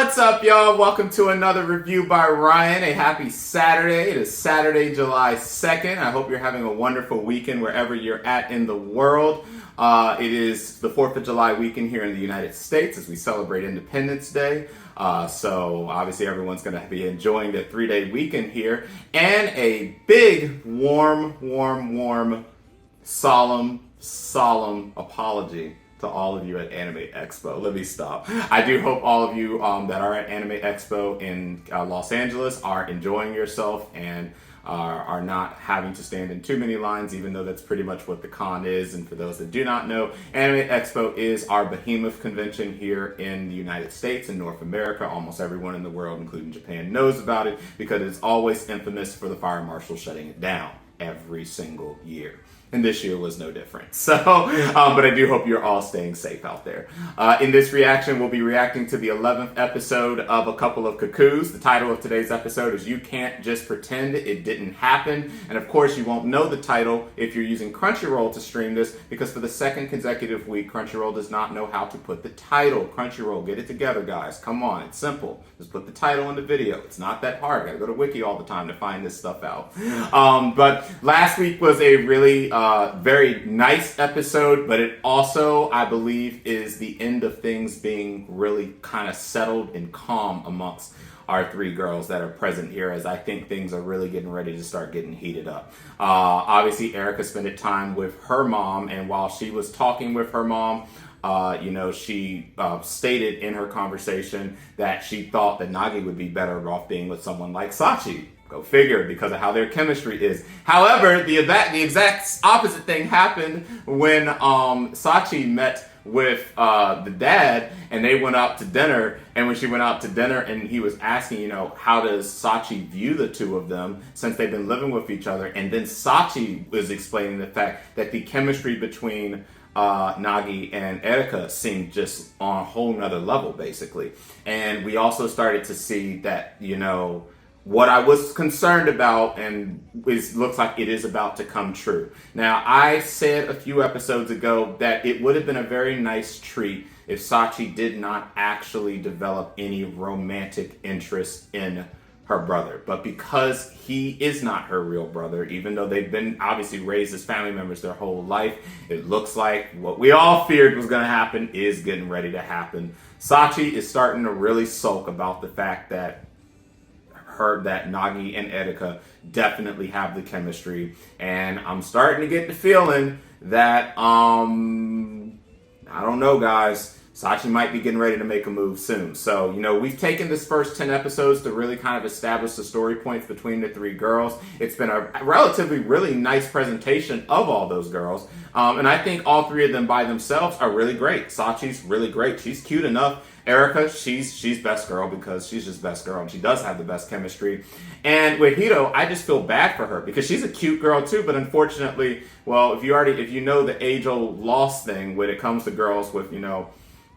What's up, y'all? Welcome to another review by Ryan. A happy Saturday. It is Saturday, July 2nd. I hope you're having a wonderful weekend wherever you're at in the world. It is the 4th of July weekend here in the United States as we celebrate Independence Day. So obviously everyone's going to be enjoying the 3-day weekend here. And a big, warm, solemn apology to all of you at Anime Expo. Let me stop. I do hope all of you that are at Anime Expo in Los Angeles are enjoying yourself and are not having to stand in too many lines, even though that's pretty much what the con is. And for those that do not know, Anime Expo is our behemoth convention here in the United States and North America. Almost everyone in the world, including Japan, knows about it because it's always infamous for the fire marshal shutting it down every single year. And this year was no different. So, but I do hope you're all staying safe out there. In this reaction, we'll be reacting to the 11th episode of A Couple of Cuckoos. The title of today's episode is You Can't Just Pretend It Didn't Happen. And of course, you won't know the title if you're using Crunchyroll to stream this, because for the second consecutive week, Crunchyroll does not know how to put the title. Crunchyroll, get it together, guys. Come on, it's simple. Just put the title in the video. It's not that hard. I gotta go to Wiki all the time to find this stuff out. But last week was a really very nice episode, but it also, I believe, is the end of things being really kind of settled and calm amongst our three girls that are present here, as I think things are really getting ready to start getting heated up. Obviously, Erica spent time with her mom, and while she was talking with her mom, she stated in her conversation that she thought that Nagi would be better off being with someone like Sachi. Go figure, because of how their chemistry is. However, the exact opposite thing happened when Sachi met with the dad, and they went out to dinner. And when she went out to dinner and he was asking, how does Sachi view the two of them since they've been living with each other? And then Sachi was explaining the fact that the chemistry between Nagi and Erica seemed just on a whole nother level, basically. And we also started to see that, what I was concerned about, and it looks like it is about to come true. Now, I said a few episodes ago that it would have been a very nice treat if Sachi did not actually develop any romantic interest in her brother. But because he is not her real brother, even though they've been obviously raised as family members their whole life, it looks like what we all feared was going to happen is getting ready to happen. Sachi is starting to really sulk about the fact that Nagi and Erica definitely have the chemistry, and I'm starting to get the feeling that I don't know, guys, Sachi might be getting ready to make a move soon. So, we've taken this first 10 episodes to really kind of establish the story points between the three girls. It's been a relatively really nice presentation of all those girls. And I think all three of them by themselves are really great. Sachi's really great. She's cute enough. Erica, she's best girl because she's just best girl, and she does have the best chemistry. And with Hito, I just feel bad for her because she's a cute girl too, but unfortunately, well, if you know the age-old loss thing when it comes to girls with,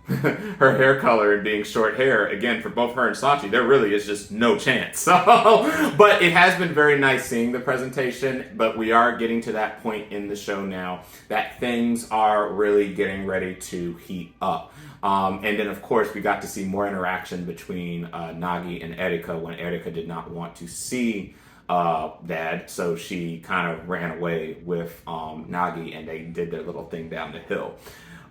her hair color and being short hair, again, for both her and Sachi, there really is just no chance. So, but it has been very nice seeing the presentation, but we are getting to that point in the show now that things are really getting ready to heat up. And then, of course, we got to see more interaction between Nagi and Erica when Erica did not want to see Dad, so she kind of ran away with Nagi, and they did their little thing down the hill.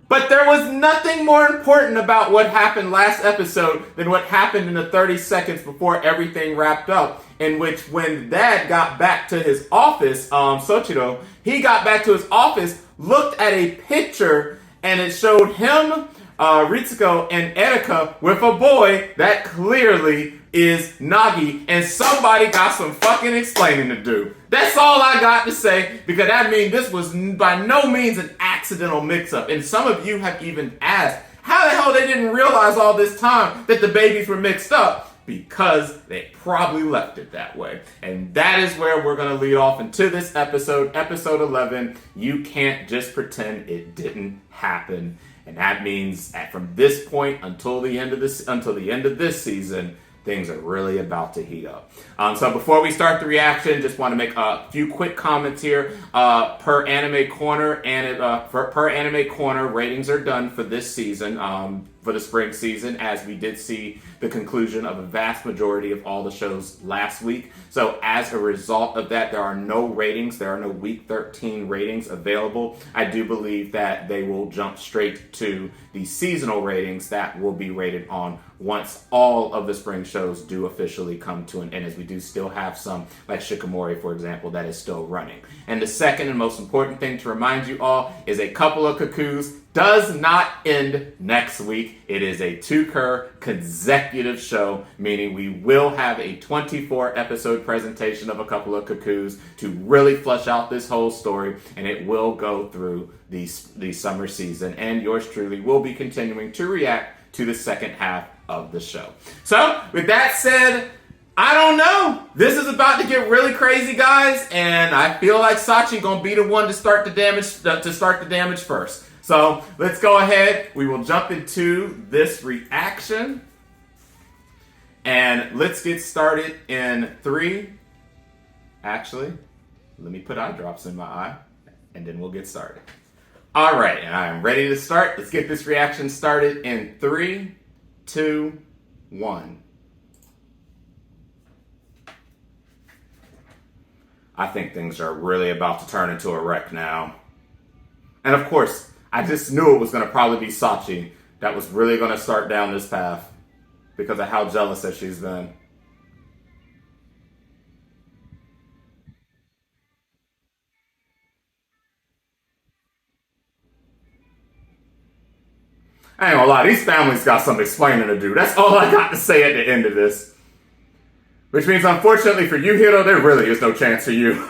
But there was nothing more important about what happened last episode than what happened in the 30 seconds before everything wrapped up, in which when Dad got back to his office, Soichiro, he got back to his office, looked at a picture, and it showed him, Ritsuko, and Erica with a boy that clearly is Nagi, and somebody got some fucking explaining to do. That's all I got to say, because that means this was by no means an accidental mix-up. And some of you have even asked, how the hell they didn't realize all this time that the babies were mixed up? Because they probably left it that way. And that is where we're going to lead off into this episode, episode 11, You Can't Just Pretend It Didn't Happen. And that means that from this point until the end of this season, things are really about to heat up. So before we start the reaction, just want to make a few quick comments here. Per Anime Corner, ratings are done for this season. for the spring season, as we did see the conclusion of a vast majority of all the shows last week. So as a result of that, there are no ratings. There are no week 13 ratings available. I do believe that they will jump straight to the seasonal ratings that will be rated on once all of the spring shows do officially come to an end, as we do still have some, like Shikamori, for example, that is still running. And the second and most important thing to remind you all is a couple of Cuckoos does not end next week. It is a two-cur consecutive show, meaning we will have a 24 episode presentation of a couple of Cuckoos to really flesh out this whole story, and it will go through the summer season, and yours truly will be continuing to react to the second half of the show. So with that said, I don't know. This is about to get really crazy, guys, and I feel like Sachi gonna be the one to start the damage first. So let's go ahead. We will jump into this reaction, and let's get started in 3. Actually, let me put eye drops in my eye, and then we'll get started. All right, and I am ready to start. Let's get this reaction started in 3, 2, 1. I think things are really about to turn into a wreck now. And of course, I just knew it was going to probably be Sachi that was really going to start down this path because of how jealous that she's been. I ain't gonna lie, these families got some explaining to do. That's all I got to say at the end of this. Which means, unfortunately for you, Hiro, there really is no chance for you.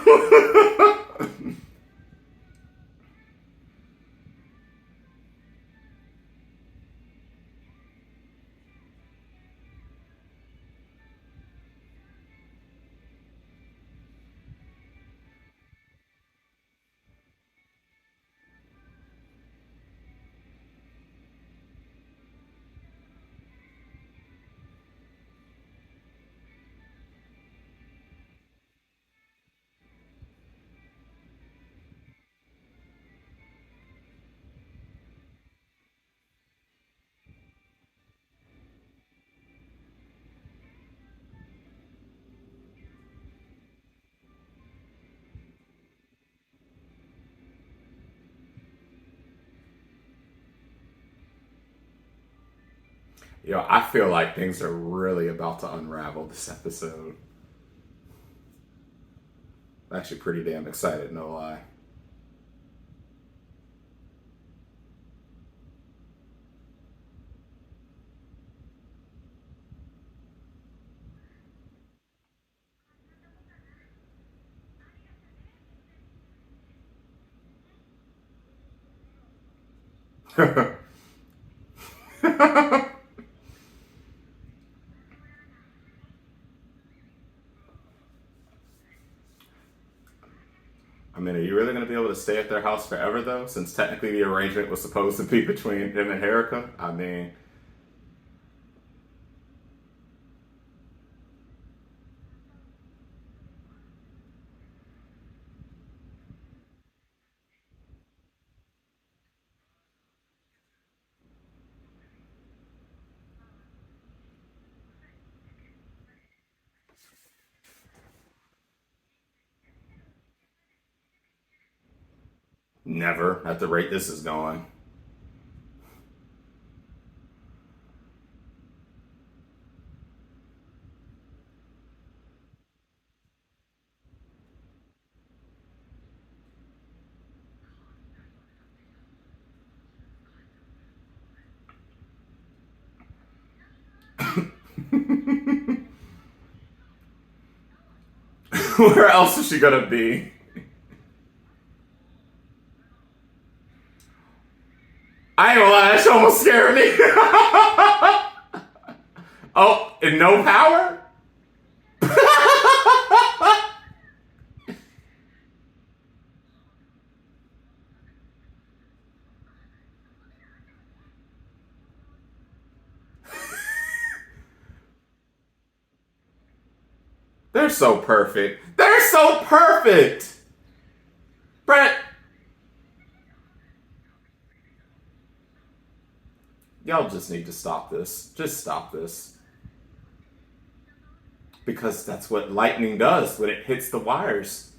Yo, I feel like things are really about to unravel this episode. I'm actually pretty damn excited, no lie. I mean, are you really going to be able to stay at their house forever, though? Since technically the arrangement was supposed to be between him and Haruka? I mean... Never, at the rate this is going. Where else is she gonna be? I ain't gonna lie, that shit almost scared me. Oh, and no power? They're so perfect. They're so perfect! Brett. Y'all just need to stop this. Just stop this. Because that's what lightning does when it hits the wires.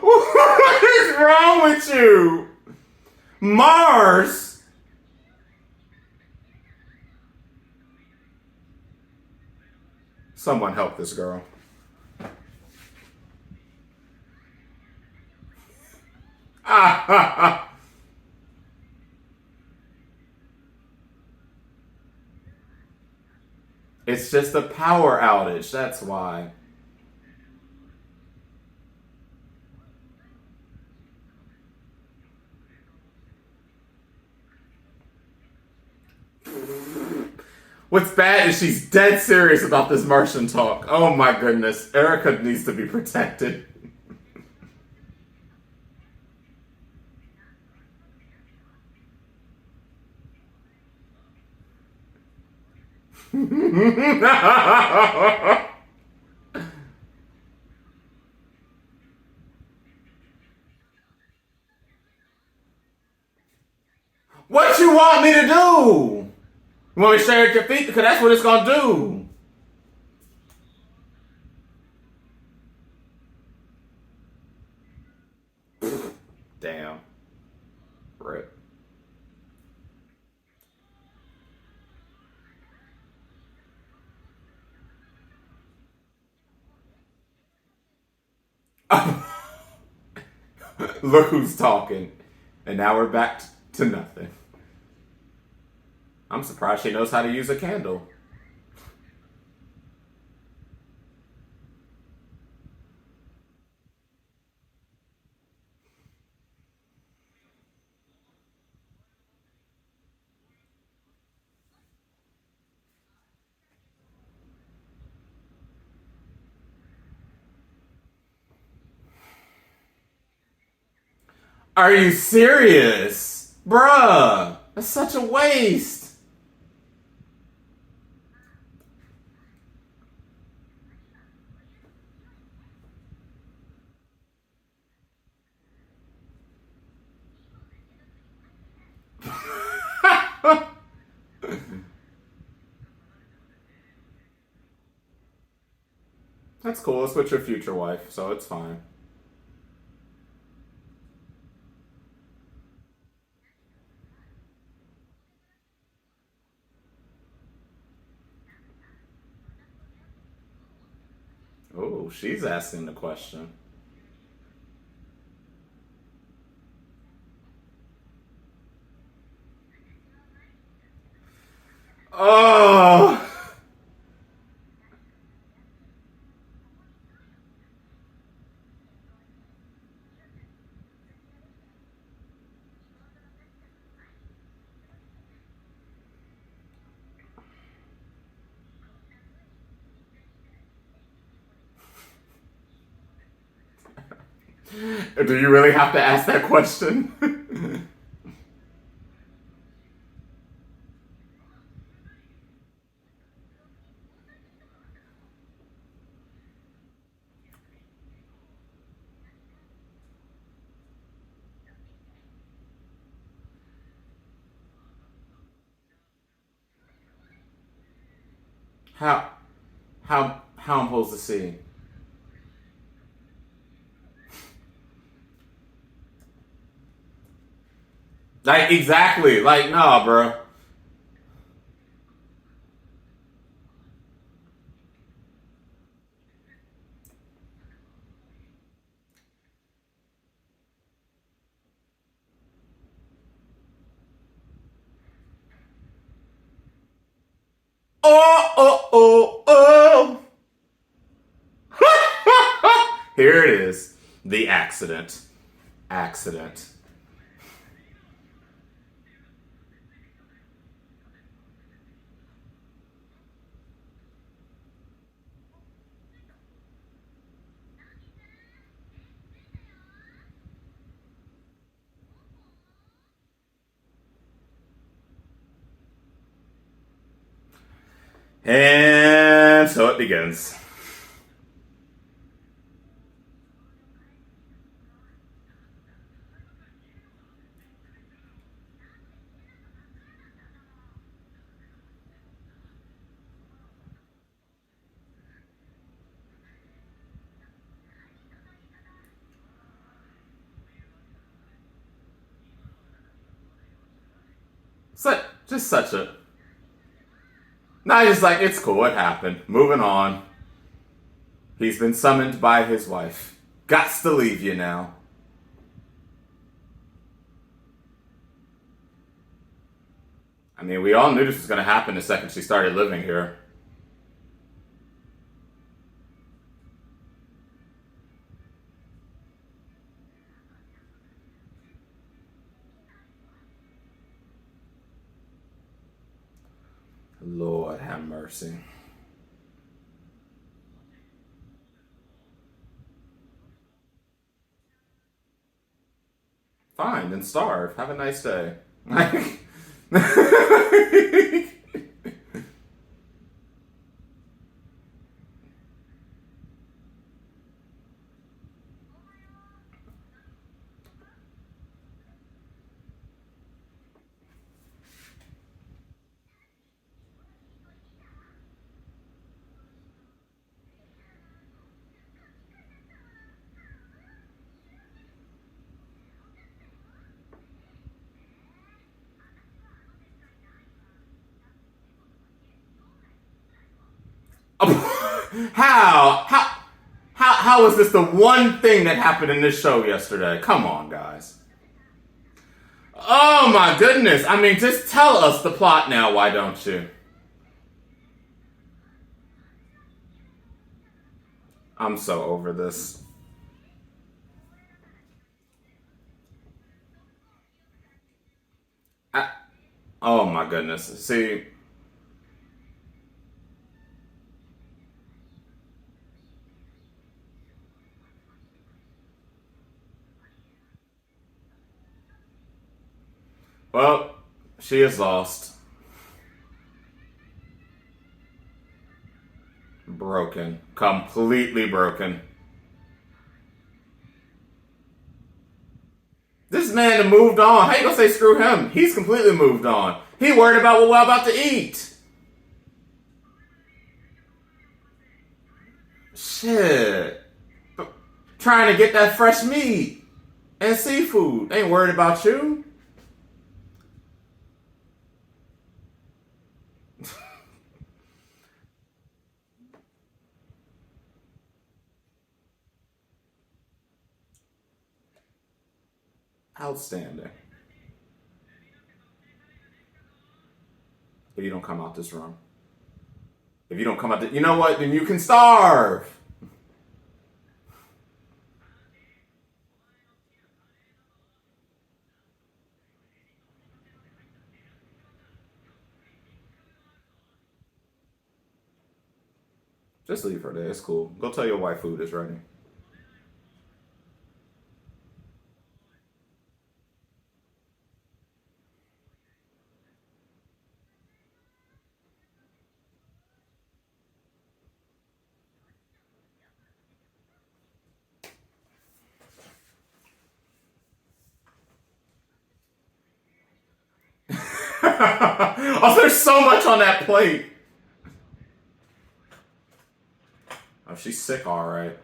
What is wrong with you? Mars? Someone help this girl. It's just a power outage, that's why. What's bad is she's dead serious about this Martian talk. Oh my goodness. Erica needs to be protected. What you want me to do? You want me to stare at your feet? Because that's what it's going to do. Damn. Rip. Look who's talking. And now we're back to nothing. I'm surprised she knows how to use a candle. Are you serious? Bruh, that's such a waste. That's cool. It's with your future wife, so it's fine. Oh, she's asking the question. Oh! Do you really have to ask that question? How how I'm supposed to see? Like exactly. Like nah, bro. Oh oh oh oh. Here it is. The accident. Accident. And so it begins. Just such a. Now he's just like, it's cool, it happened. Moving on. He's been summoned by his wife. Gots to leave you now. I mean, we all knew this was going to happen the second she started living here. Lord have mercy. Fine, then starve. Have a nice day. How? How is this the one thing that happened in this show yesterday? Come on, guys. Oh my goodness. I mean, just tell us the plot now, why don't you? I'm so over this. Oh my goodness. See, well, she is lost. Broken. Completely broken. This man moved on. How you gonna say screw him? He's completely moved on. He worried about what we're about to eat. Shit. Trying to get that fresh meat and seafood. Ain't worried about you. Outstanding. If you don't come out this room. If you don't come out, you know what? Then you can starve. Just leave her there. It's cool. Go tell your wife food is ready. Oh, there's so much on that plate. Oh, she's sick, all right.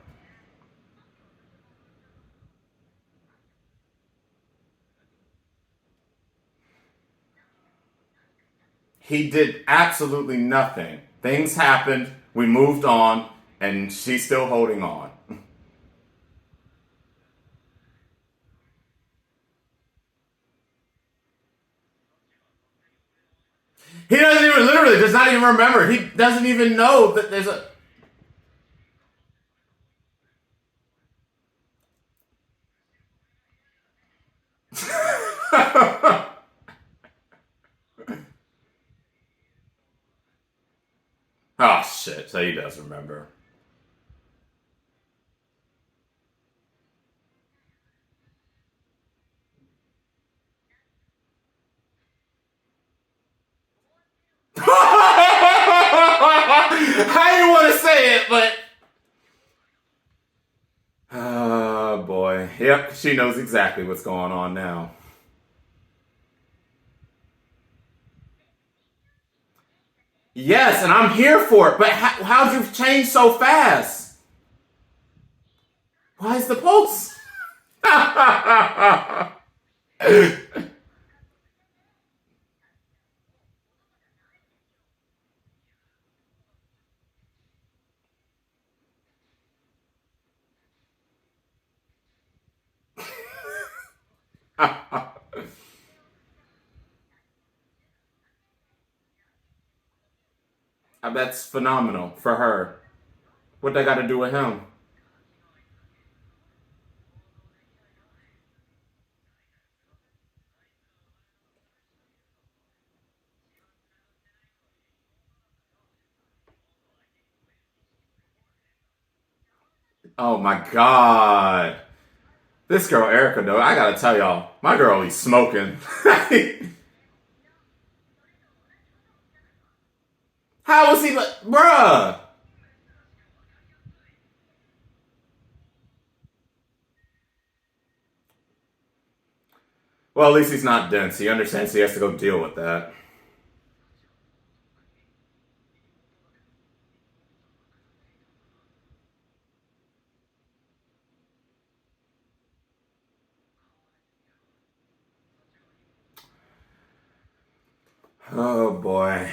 He did absolutely nothing. Things happened. We moved on, and she's still holding on. He doesn't even literally does not even remember. He doesn't even know that there's a. Oh shit! So he does remember. I didn't want to say it, but. Oh boy. Yep, she knows exactly what's going on now. Yes, and I'm here for it, but how'd you change so fast? Why is the pulse? I That's phenomenal for her. What they got to do with him? Oh my god. This girl Erica though, I gotta tell y'all, my girl is smoking. How was he like, bruh? Well, at least he's not dense. He understands he has to go deal with that. Oh boy.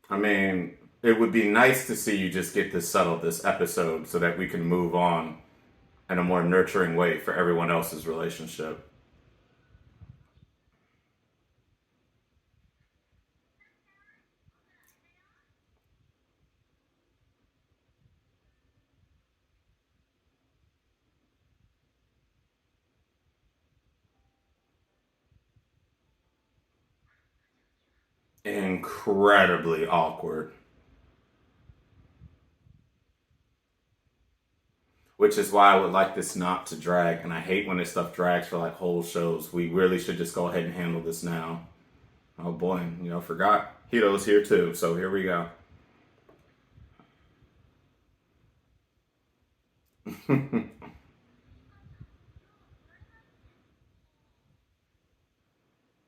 I mean, it would be nice to see you just get this settled this episode so that we can move on in a more nurturing way for everyone else's relationship. Incredibly awkward. Which is why I would like this not to drag, and I hate when this stuff drags for like whole shows. We really should just go ahead and handle this now. Oh boy, forgot Hito's here too, so here we go.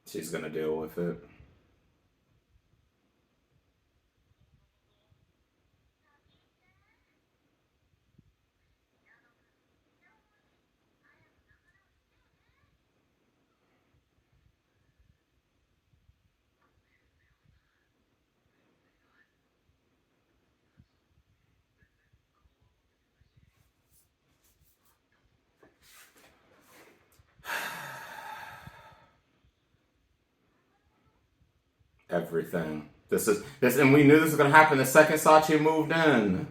She's gonna deal with it. Everything. This, and we knew this was gonna happen the second Sachi moved in.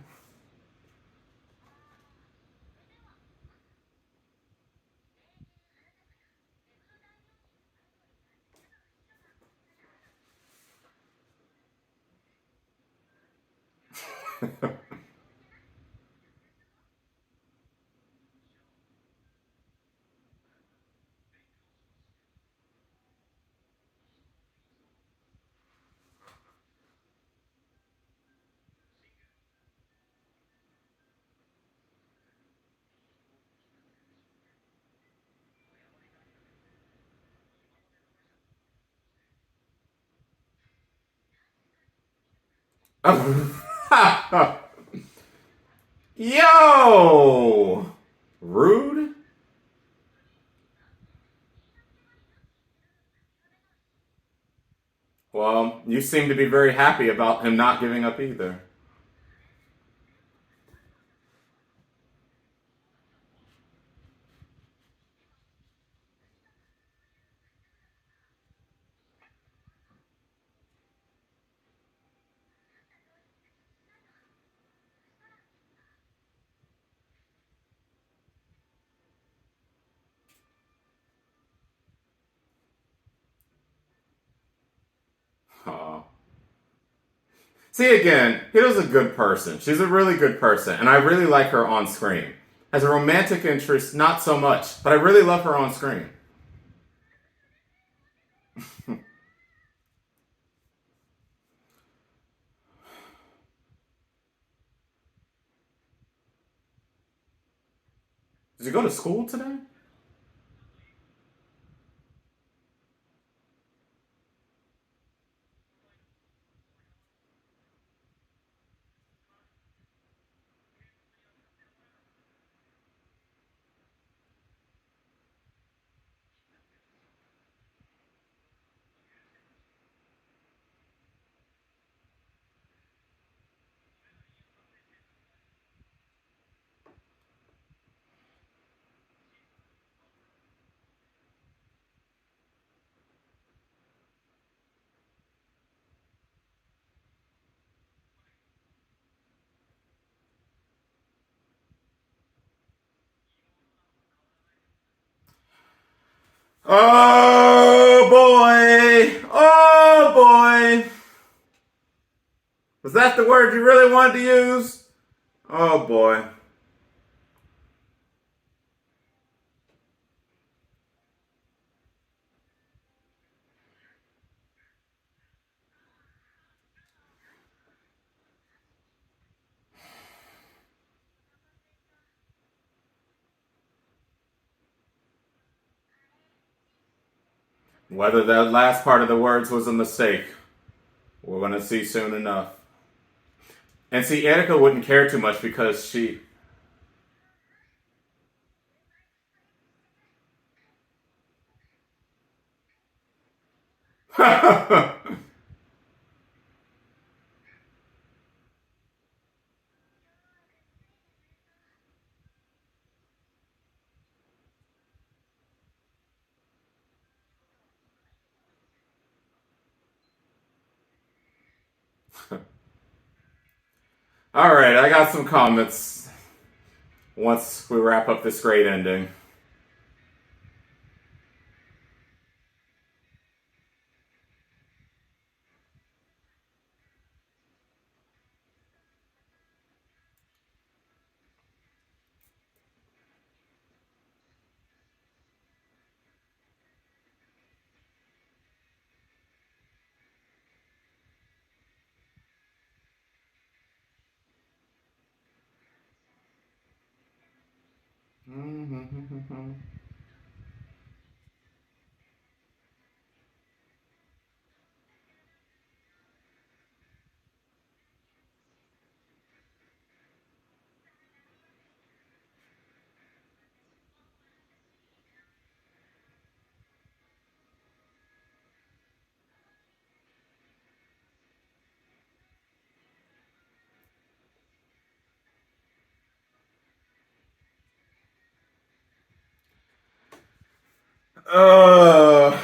Yo, rude. Well, you seem to be very happy about him not giving up either. See, again, Hito's a good person. She's a really good person, and I really like her on screen. As a romantic interest, not so much, but I really love her on screen. Did you go to school today? Oh boy! Oh boy! Was that the word you really wanted to use? Oh boy. Whether that last part of the words was a mistake, we're gonna see soon enough. And see, Erica wouldn't care too much because she. All right, I got some comments once we wrap up this great ending.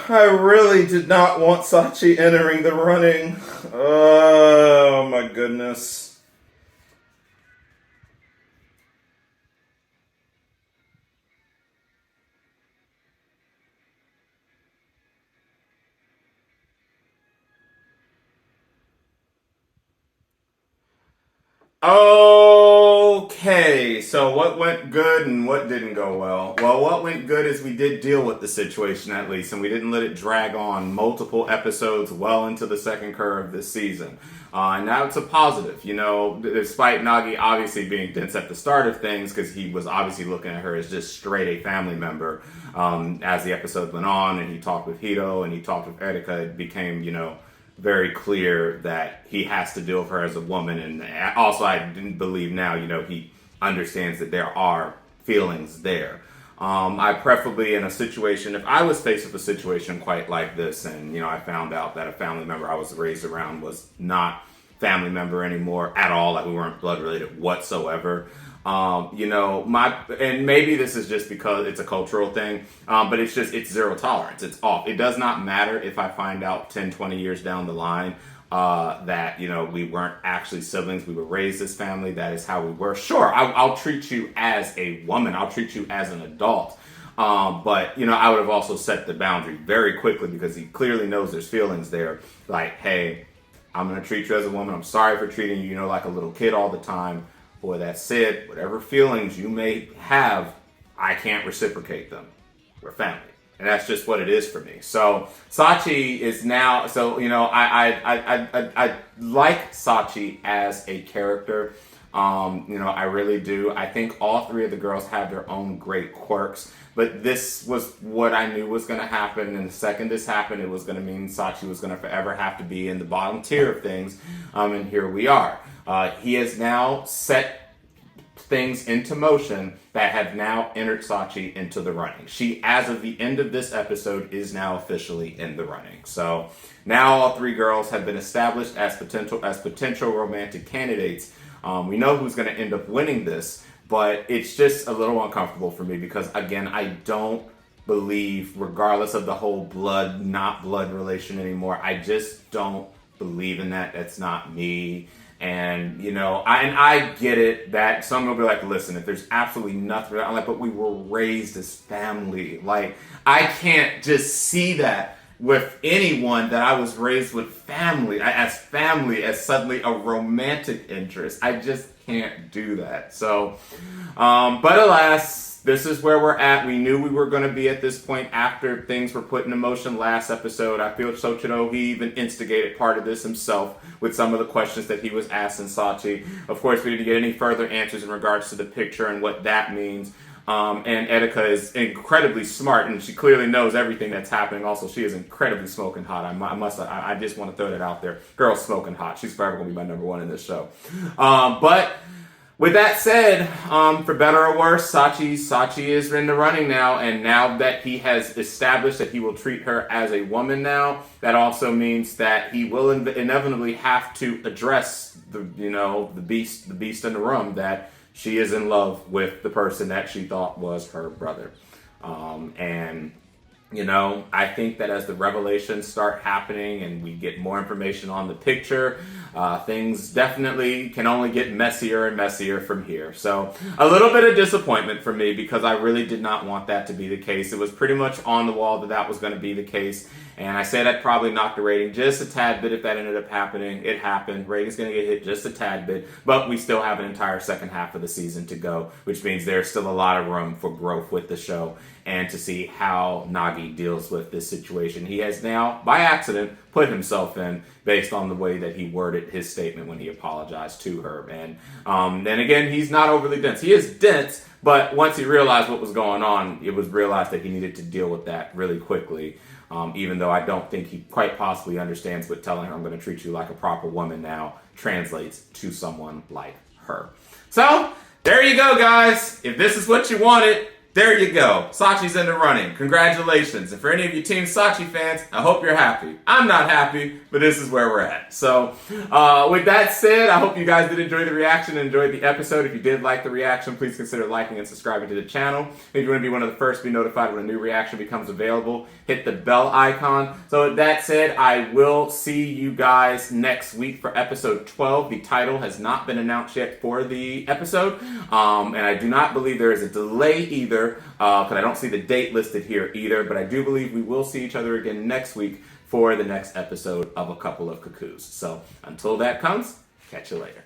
I really did not want Sachi entering the running. Oh my goodness. Okay, so what went good and what didn't go well? Well, what went good is we did deal with the situation at least, and we didn't let it drag on multiple episodes well into the second curve this season. And now it's a positive, despite Nagi obviously being dense at the start of things because he was obviously looking at her as just straight a family member. As the episode went on and he talked with Hito and he talked with Erika, it became, very clear that he has to deal with her as a woman. And also, I didn't believe now, he understands that there are feelings there. I preferably in a situation, if I was faced with a situation quite like this, and I found out that a family member I was raised around was not family member anymore at all, like we weren't blood related whatsoever. And maybe this is just because it's a cultural thing, but it's zero tolerance. It's off. It does not matter if I find out 10, 20 years down the line that, we weren't actually siblings. We were raised as family. That is how we were. Sure, I'll treat you as a woman. I'll treat you as an adult. But, I would have also set the boundary very quickly because he clearly knows there's feelings there. Like, hey, I'm going to treat you as a woman. I'm sorry for treating you, like a little kid all the time. But with that said, whatever feelings you may have, I can't reciprocate them. We're family. And that's just what it is for me. So Sachi is now, I like Sachi as a character. I really do. I think all three of the girls have their own great quirks. But this was what I knew was going to happen. And the second this happened, it was going to mean Sachi was going to forever have to be in the bottom tier of things. And here we are. He has now set things into motion that have now entered Sachi into the running. She, as of the end of this episode, is now officially in the running. So now all three girls have been established as potential romantic candidates. We know who's going to end up winning this, but it's just a little uncomfortable for me because, again, I don't believe, regardless of the whole blood, not blood relation anymore, I just don't believe in that. That's not me. And, I get it that some will be like, listen, if there's absolutely nothing, I'm like, but we were raised as family. Like, I can't just see that with anyone that I was raised with as suddenly a romantic interest. I just can't do that. So, but alas, this is where we're at. We knew we were going to be at this point after things were put into motion last episode. I feel Soichiro, he even instigated part of this himself with some of the questions that he was asking Sachi. Of course, we didn't get any further answers in regards to the picture and what that means. And Etika is incredibly smart, and she clearly knows everything that's happening. Also, she is incredibly smoking hot. I just want to throw that out there. Girl's smoking hot. She's forever going to be my number one in this show. But with that said, for better or worse, Sachi is in the running now, and now that he has established that he will treat her as a woman now, that also means that he will inevitably have to address the beast in the room, that she is in love with the person that she thought was her brother. I think that as the revelations start happening and we get more information on the picture, things definitely can only get messier and messier from here. So a little bit of disappointment for me because I really did not want that to be the case. It was pretty much on the wall that was going to be the case. And I say that probably knocked the rating just a tad bit if that ended up happening. It happened. Rating's going to get hit just a tad bit. But we still have an entire second half of the season to go, which means there's still a lot of room for growth with the show and to see how Nagi deals with this situation. He has now, by accident, put himself in based on the way that he worded his statement when he apologized to her. And then again, he's not overly dense. He is dense, but once he realized what was going on, it was realized that he needed to deal with that really quickly. Even though I don't think he quite possibly understands what telling her I'm going to treat you like a proper woman now translates to someone like her. So, there you go, guys. If this is what you wanted, there you go. Sachi's in the running. Congratulations. And for any of you Team Sachi fans, I hope you're happy. I'm not happy, but this is where we're at. So, with that said, I hope you guys did enjoy the reaction and enjoyed the episode. If you did like the reaction, please consider liking and subscribing to the channel. If you want to be one of the first to be notified when a new reaction becomes available, hit the bell icon. So with that said, I will see you guys next week for episode 12. The title has not been announced yet for the episode. And I do not believe there is a delay either. Because I don't see the date listed here either, but I do believe we will see each other again next week for the next episode of A Couple of Cuckoos. So until that comes, catch you later.